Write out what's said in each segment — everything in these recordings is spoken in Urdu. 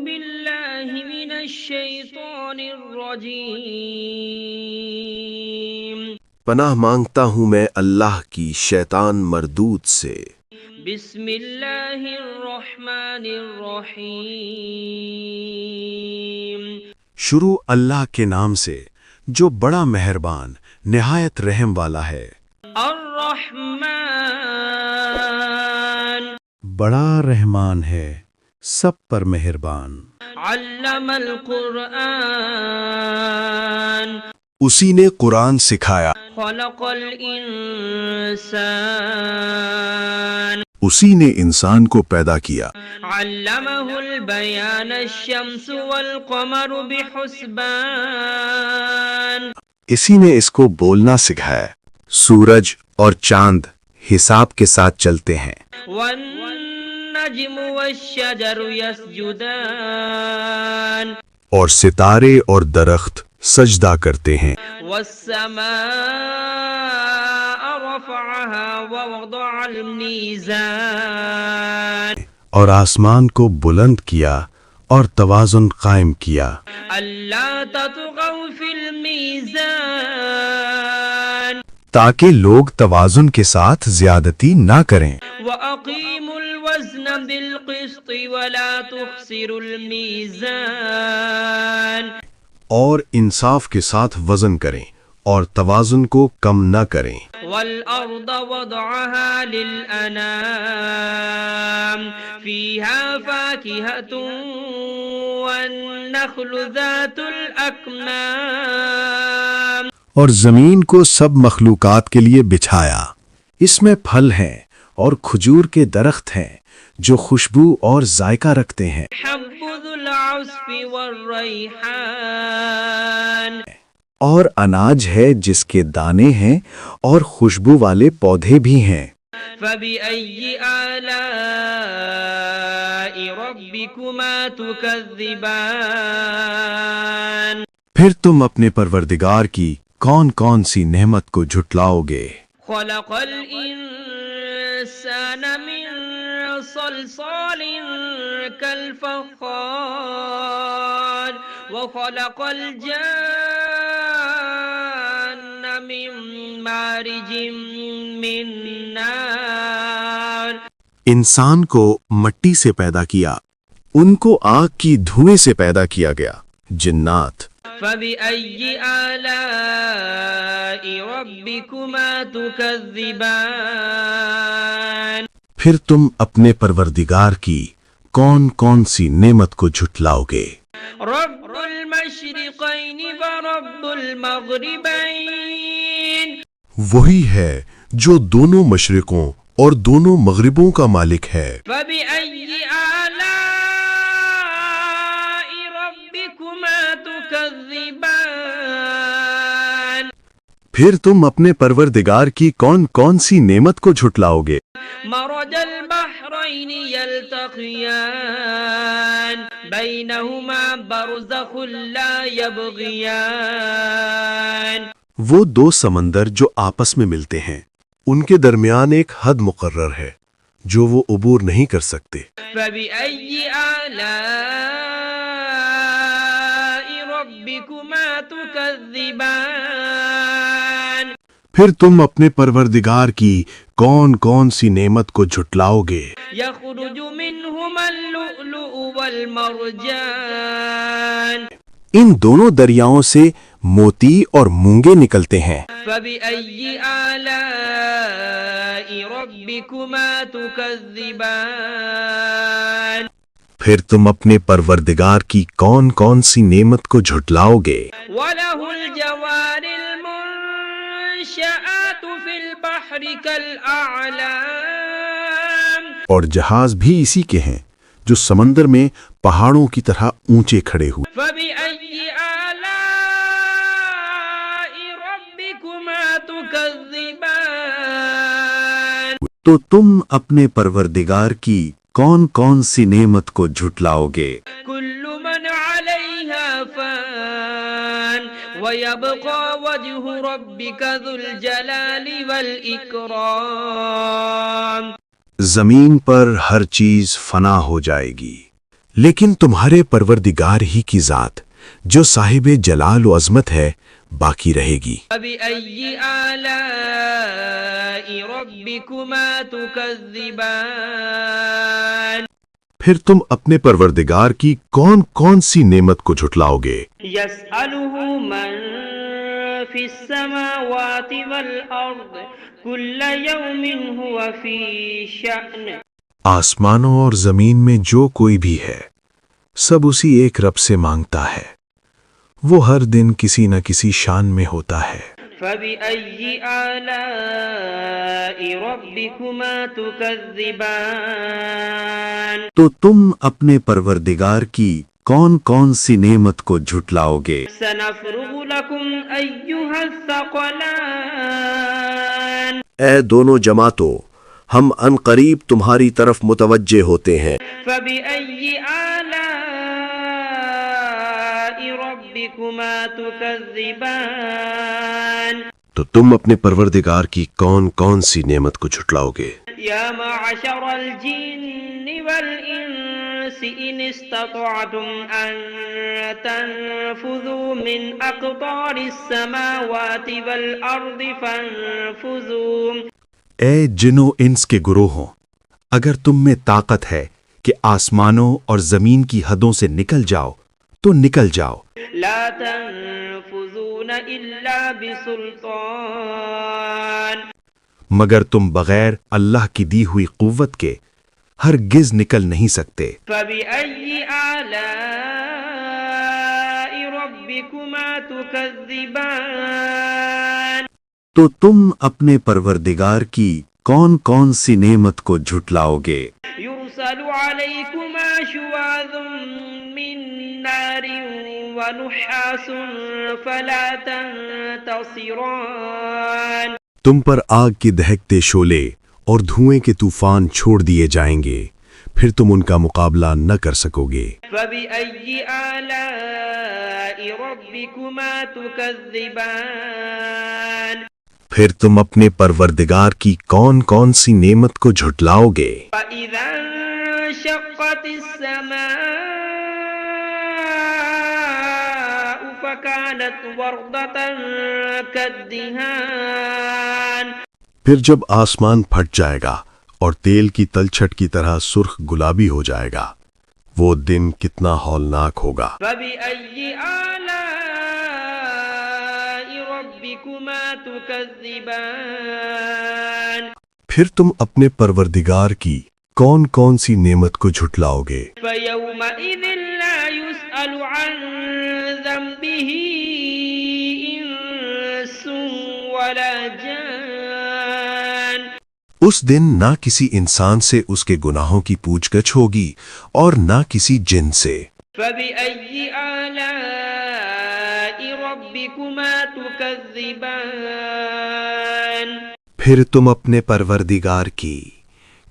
بالله من الشيطان الرجيم پناہ مانگتا ہوں میں اللہ کی شیطان مردود سے۔ بسم اللہ الرحمن الرحیم شروع اللہ کے نام سے جو بڑا مہربان نہایت رحم والا ہے۔ الرحمن بڑا رحمان ہے، سب پر مہربان۔ علم القرآن اسی نے قرآن سکھایا، خلق الانسان اسی نے انسان کو پیدا کیا۔ علمہ البیان الشمس والقمر بحسبان اسی نے اس کو بولنا سکھایا، سورج اور چاند حساب کے ساتھ چلتے ہیں۔ والنجم والشجر يسجدان اور ستارے اور درخت سجدہ کرتے ہیں۔ والسماء رفعها ووضع الميزان اور آسمان کو بلند کیا اور توازن قائم کیا، ألا تطغوا في الميزان تاکہ لوگ توازن کے ساتھ زیادتی نہ کریں۔ وأقيموا الوزن بالقسط ولا تخسروا الميزان اور انصاف کے ساتھ وزن کریں اور توازن کو کم نہ کریں۔ والأرض وضعها للأنام فيها فاكهة والنخل ذات الأكمام اور زمین کو سب مخلوقات کے لیے بچھایا، اس میں پھل ہیں اور کھجور کے درخت ہیں جو خوشبو اور ذائقہ رکھتے ہیں۔ حب ذو العصف والريحان اور اناج ہے جس کے دانے ہیں اور خوشبو والے پودے بھی ہیں۔ فبأي آلاء ربكما تكذبان پھر تم اپنے پروردگار کی کون کون سی نعمت کو جھٹلاؤ گے؟ خلق الإنسان من صلصال كالفخار وخلق الجان من مارج من نار انسان کو مٹی سے پیدا کیا، ان کو آگ کی دھوئیں سے پیدا کیا گیا۔ جنات فبأي آلاء ربكما تكذبان پھر تم اپنے پروردگار کی کون کون سی نعمت کو جھٹلاؤ گے؟ رب المشرقين ورب المغربين وہی ہے جو دونوں مشرقوں اور دونوں مغربوں کا مالک ہے۔ فبأي آلاء ربكما تكذبان پھر تم اپنے پروردگار کی کون کون سی نعمت کو جھٹلاؤ گے؟ مرج البحرين يلتقيان بينهما برزخ لا يبغيان وہ دو سمندر جو آپس میں ملتے ہیں، ان کے درمیان ایک حد مقرر ہے جو وہ عبور نہیں کر سکتے۔ فبأي آلاء ربكما تكذبان پھر تم اپنے پروردگار کی کون کون سی نعمت کو جھٹلاؤ گے؟ يخرج منهما اللؤلؤ والمرجان ان دونوں دریاؤں سے موتی اور مونگے نکلتے ہیں۔ فبأي آلاء ربكما تكذبان پھر تم اپنے پروردگار کی کون کون سی نعمت کو جھٹلاؤ گے؟ وله الجوار المنشآت في البحر كالأعلام اور جہاز بھی اسی کے ہیں جو سمندر میں پہاڑوں کی طرح اونچے کھڑے ہوئے۔ فبأي آلاء ربكما تكذبان تو تم اپنے پروردگار کی کون کون سی نعمت کو جھٹلاؤ گے؟ كل من عليها فان ويبقى وجه ربك ذو الجلال والإكرام زمین پر ہر چیز فنا ہو جائے گی، لیکن تمہارے پروردگار ہی کی ذات جو صاحب جلال و عظمت ہے باقی رہے گی۔ فبأي آلاء ربكما تكذبان پھر تم اپنے پروردگار کی کون کون سی نعمت کو جھٹلاؤ گے؟ يسأله من في السماوات والأرض كل يوم هو في شأن آسمانوں اور زمین میں جو کوئی بھی ہے سب اسی ایک رب سے مانگتا ہے، وہ ہر دن کسی نہ کسی شان میں ہوتا ہے۔ فبأي آلاء ربكما تكذبان تو تم اپنے پروردگار کی کون کون سی نعمت کو جھٹلاؤ گے؟ سنفرغ لكم أيها الثقلان اے دونوں جماعتوں، ہم ان قریب تمہاری طرف متوجہ ہوتے ہیں۔ فبأي آلاء ربكما تكذبان تو تم اپنے پروردگار کی کون کون سی نعمت کو جھٹلاؤ گے؟ يا معشر الجن والإنس إن استطعتم أن تنفذوا من أقطار السماوات والأرض فانفذوا اے جن و انس کے گروہوں، اگر تم میں طاقت ہے کہ آسمانوں اور زمین کی حدوں سے نکل جاؤ تو نکل جاؤ، لا تنفذون إلا بسلطان مگر تم بغیر اللہ کی دی ہوئی قوت کے ہرگز نکل نہیں سکتے۔ فبأي آلاء ربكما تكذبان تو تم اپنے پروردگار کی کون کون سی نعمت کو جھٹلاؤ گے؟ يرسل عليكما شواظ من نار ونحاس فلا تنتصران تم پر آگ کے دہکتے شعلے اور دھوئیں کے طوفان چھوڑ دیے جائیں گے، پھر تم ان کا مقابلہ نہ کر سکو گے۔ فبأي آلاء ربكما تكذبان پھر تم اپنے پروردگار کی کون کون سی نعمت کو جھٹلاؤ گے؟ فإذا انشقت السماء فكانت وردة كالدهان پھر جب آسمان پھٹ جائے گا اور تیل کی تلچھٹ کی طرح سرخ گلابی ہو جائے گا، وہ دن کتنا ہولناک ہوگا۔ فبأي آلاء ربكما تكذبان پھر تم اپنے پروردگار کی کون کون سی نعمت کو جھٹلاؤ گے؟ فيومئذ لا يسأل عن ذنبه إنس ولا جان اس دن نہ کسی انسان سے اس کے گناہوں کی پوچھ گچھ ہوگی اور نہ کسی جن سے۔ فبأي آلاء ربكما تكذبان پھر تم اپنے پروردگار کی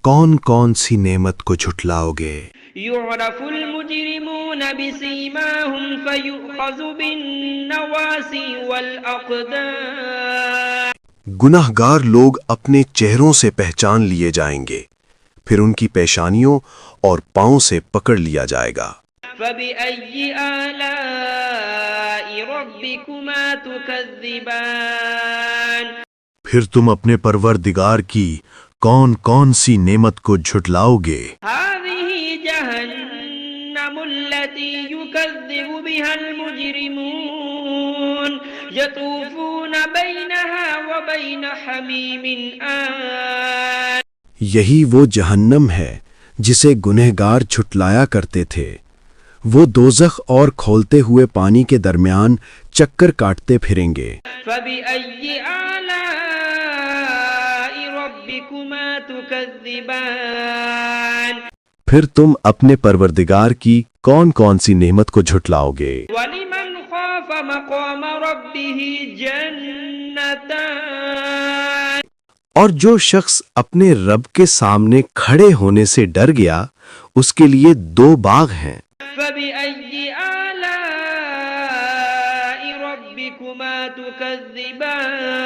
کون کون سی نعمت کو جھٹلاؤ گے؟ يعرف المجرمون بسيماهم فيؤخذ بالنواصي والأقدام گناہ گار لوگ اپنے چہروں سے پہچان لیے جائیں گے، پھر ان کی پیشانیوں اور پاؤں سے پکڑ لیا جائے گا۔ فبأي آلاء ربكما تكذبان پھر تم اپنے پروردگار کی کون کون سی نعمت کو جھٹلاؤ گے؟ هذه جهنم التي يكذب بها المجرمون يطوفون بينها وبين حميم آن یہی وہ جہنم ہے جسے گنہگار جھٹلایا کرتے تھے، وہ دوزخ اور کھولتے ہوئے پانی کے درمیان چکر کاٹتے پھریں گے۔ فبأي آلاء ربكما تكذبان پھر تم اپنے پروردگار کی کون کون سی نعمت کو جھٹلاؤ گے؟ ولمن خاف مقام ربه جنتان اور جو شخص اپنے رب کے سامنے کھڑے ہونے سے ڈر گیا اس کے لیے 2 باغ ہیں۔ فبأي آلاء ربكما تكذبان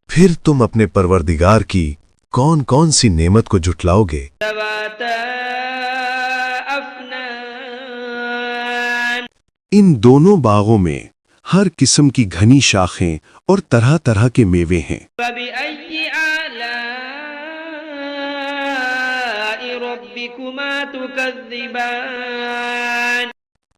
پھر تم اپنے پروردگار کی کون کون سی نعمت کو جھٹلاؤ گے؟ ذواتا أفنان ان دونوں باغوں میں ہر قسم کی گھنی شاخیں اور طرح طرح کے میوے ہیں۔ فبأي آلاء ربكما تكذبان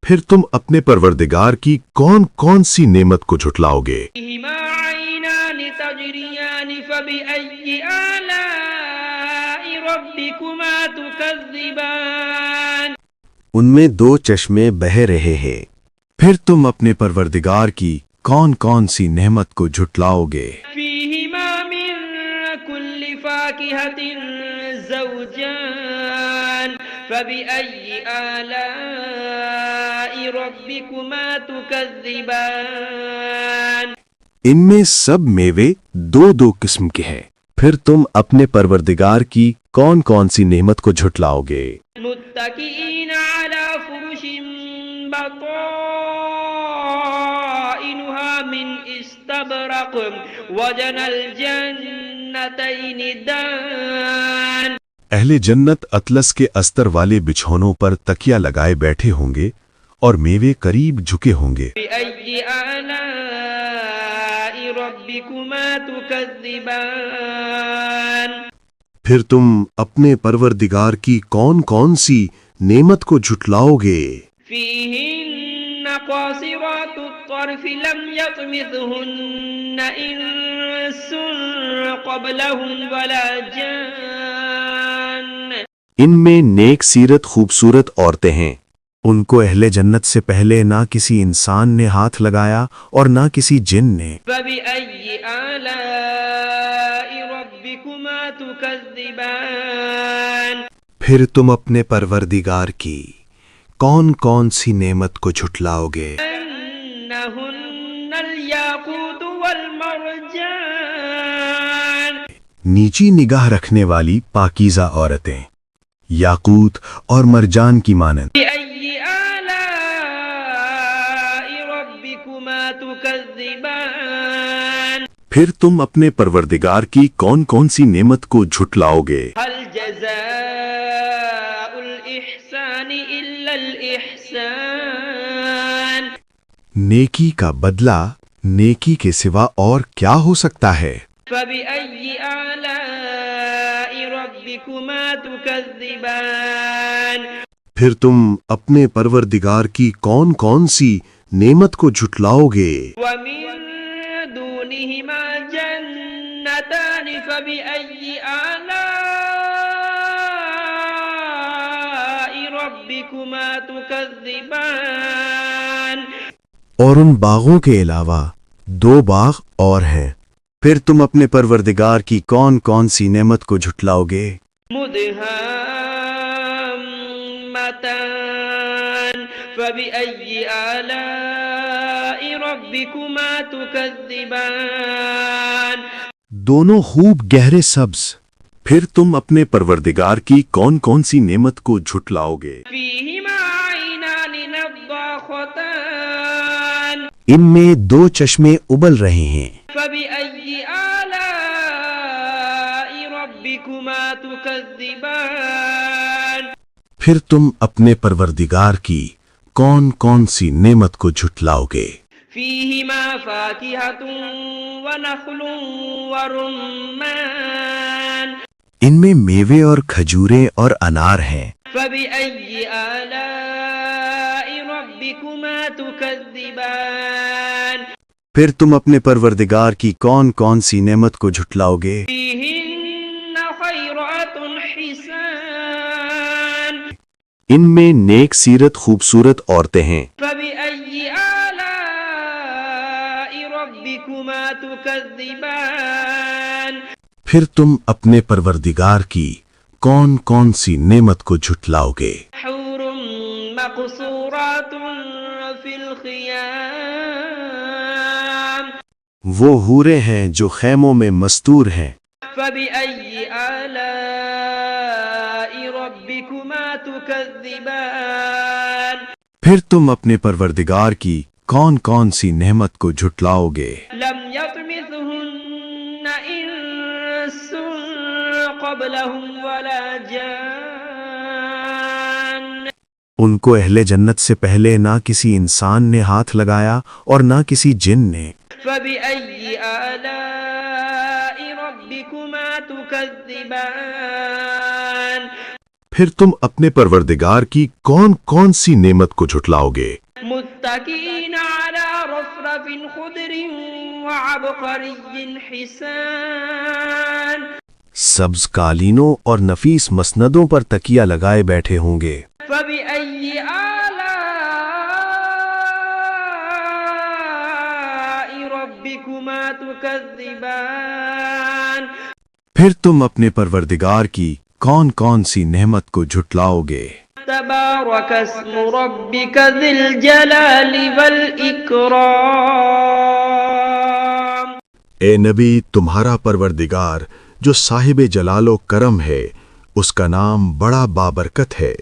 پھر تم اپنے پروردگار کی کون کون سی نعمت کو جھٹلاؤ گے؟ فيهما عينان تجريان فبأي آلاء ربكما تكذبان ان میں دو چشمے بہہ رہے ہیں، پھر تم اپنے پروردگار کی کون کون سی نعمت کو جھٹلاؤ گے؟ فيهما من كل فاكهة زوجان فبأي آلاء ربكما تكذبان ان میں سب میوے دو دو قسم کے ہیں، پھر تم اپنے پروردگار کی کون کون سی نعمت کو جھٹلاؤ گے؟ متكئين على فرش بطائنها من استبرق وجنى الجنتين دان اہل جنت اطلس کے استر والے بچھونوں پر تکیا لگائے بیٹھے ہوں گے اور میوے قریب جھکے ہوں گے۔ بأي آلاء ربكما تكذبان پھر تم اپنے پروردگار کی کون کون سی نعمت کو جھٹلاؤ گے؟ فيهن قاصرات الطرف لم يطمثهن إنس قبلهم ولا جان ان میں نیک سیرت خوبصورت عورتیں ہیں، ان کو اہل جنت سے پہلے نہ کسی انسان نے ہاتھ لگایا اور نہ کسی جن نے۔ فبأي آلاء ربكما تكذبان پھر تم اپنے پروردگار کی کون کون سی نعمت کو جھٹلاؤ گے؟ أنهن الياقوت والمرجان نیچی نگاہ رکھنے والی پاکیزہ عورتیں، یاقوت اور مرجان کی مانند۔ بأي آلاء ربكما تكذبان پھر تم اپنے پروردگار کی کون کون سی نعمت کو جھٹلاؤ گے؟ هل جزاء الإحسان إلا الإحسان نیکی کا بدلہ نیکی کے سوا اور کیا ہو سکتا ہے؟ فبأي آلاء ربكما تكذبان پھر تم اپنے پروردگار کی کون کون سی نعمت کو جھٹلاؤ گے؟ ومن دونهما جنتان فبأي آلاء ربكما تكذبان اور ان باغوں کے علاوہ دو باغ اور ہیں، پھر تم اپنے پروردگار کی کون کون سی نعمت کو جھٹلاؤ گے؟ مدهامتان فبأي آلاء ربكما تكذبان دونوں خوب گہرے سبز، پھر تم اپنے پروردگار کی کون کون سی نعمت کو جھٹلاؤ گے؟ فيهما عينان نضاختان ان میں دو چشمے ابل رہے ہیں، فبأي آلاء ربكما تكذبان پھر تم اپنے پروردگار کی کون کون سی نعمت کو جھٹلاؤ گے؟ فيهما فاكهة ونخل ورمان ان میں میوے اور کھجوریں اور انار ہیں، فبأي آلاء ربكما تكذبان پھر تم اپنے پروردگار کی کون کون سی نعمت کو جھٹلاؤ گے؟ فيهن خيرات حسان ان میں نیک سیرت خوبصورت عورتیں ہیں، فبأي آلاء ربكما تكذبان پھر تم اپنے پروردگار کی کون کون سی نعمت کو جھٹلاؤ گے؟ حور مقصورات في الخيام وہ حوریں ہیں جو خیموں میں مستور ہیں، فبأي آلاء ربكما تكذبان پھر تم اپنے پروردگار کی کون کون سی نعمت کو جھٹلاؤ گے؟ لم يطمثهن إنس قبلهم ولا جان ان کو اہل جنت سے پہلے نہ کسی انسان نے ہاتھ لگایا اور نہ کسی جن نے۔ فبأي آلاء ربكما تكذبان پھر تم اپنے پروردگار کی کون کون سی نعمت کو جھٹلاؤ گے؟ متكئين على رفرف خضر وعبقري حسان سبز قالینوں اور نفیس مسندوں پر تکیہ لگائے بیٹھے ہوں گے۔ فبأي آلاء ربكما تكذبان پھر تم اپنے پروردگار کی کون کون سی نعمت کو جھٹلاؤ گے؟ تبارك اسم ربك ذي الجلال والإكرام اے نبی، تمہارا پروردگار جو صاحب جلال و کرم ہے، اس کا نام بڑا بابرکت ہے۔